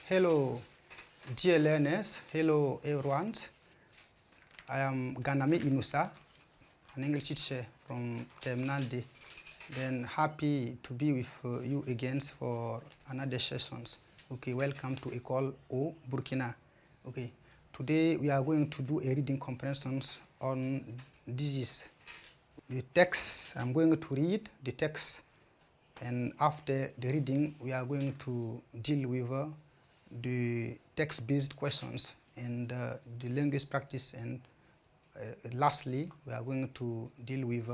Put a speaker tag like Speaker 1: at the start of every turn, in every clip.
Speaker 1: Hello, dear learners. Hello, everyone. I am Ganame Inusa, an English teacher from Terminal D. Then happy to be with you again for another sessions. Okay, welcome to École au Burkina. Okay, today we are going to do a reading comprehensions on disease. The text, I'm going to read the text, and after the reading, we are going to deal with the text-based questions and the language practice, and lastly, we are going to deal with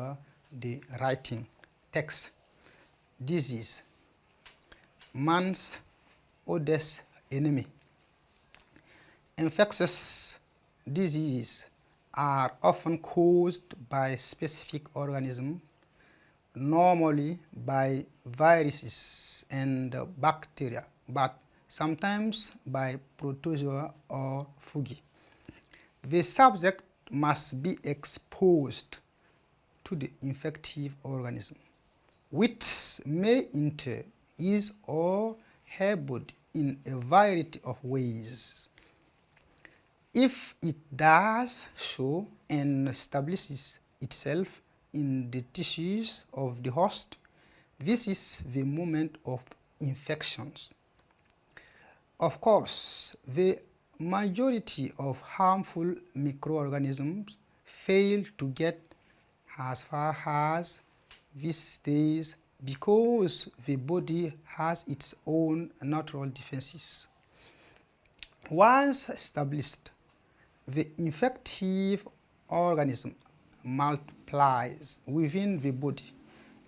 Speaker 1: the writing text. Disease, man's oldest enemy. Infectious diseases are often caused by specific organisms, normally by viruses and bacteria, but sometimes by protozoa or fungi. The subject must be exposed to the infective organism, which may enter his or her body in a variety of ways. If it does so and establishes itself in the tissues of the host, this is the moment of infections. Of course, the majority of harmful microorganisms fail to get as far as this stage because the body has its own natural defenses. Once established, the infective organism multiplies within the body,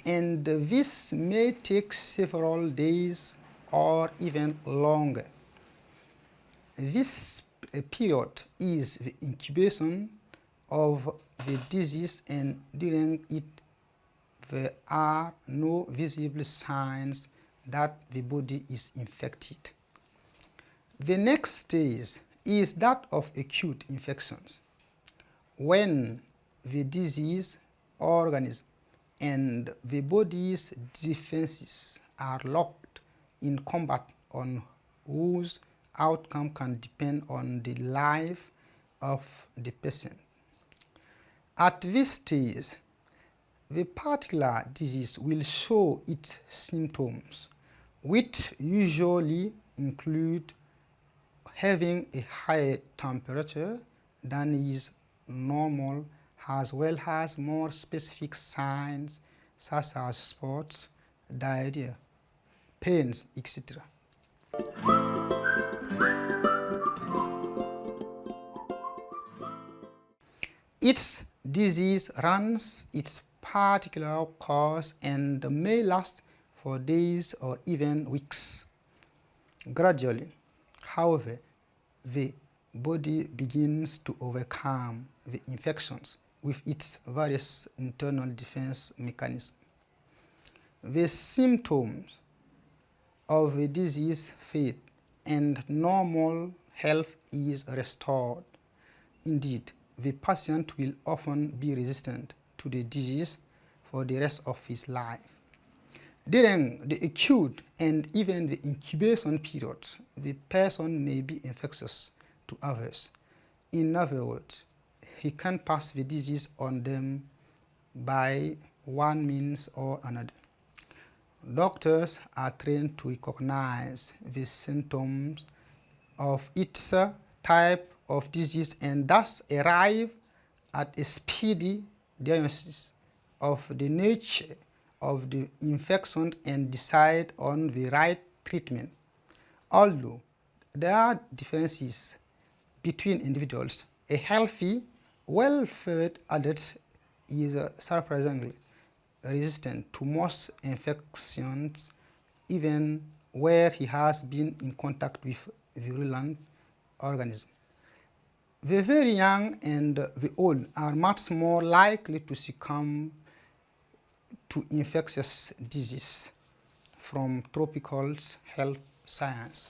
Speaker 1: and this may take several days or even longer. This period is the incubation of the disease, and during it there are no visible signs that the body is infected. The next stage is that of acute infections, when the disease organism and the body's defenses are locked in combat, on whose outcome can depend on the life of the patient. At this stage, the particular disease will show its symptoms, which usually include having a higher temperature than is normal, as well as more specific signs such as spots, diarrhea, pains, etc. Each disease runs its particular course and may last for days or even weeks. Gradually, however, the body begins to overcome the infections with its various internal defense mechanisms. The symptoms of the disease fade and normal health is restored. Indeed, the patient will often be resistant to the disease for the rest of his life. During the acute and even the incubation periods, the person may be infectious to others. In other words, he can pass the disease on them by one means or another. Doctors are trained to recognize the symptoms of each type of disease and thus arrive at a speedy diagnosis of the nature of the infection and decide on the right treatment. Although there are differences between individuals, a healthy, well-fed adult is surprisingly resistant to most infections, even where he has been in contact with virulent organisms. The very young and the old are much more likely to succumb to infectious disease from Tropical Health Science.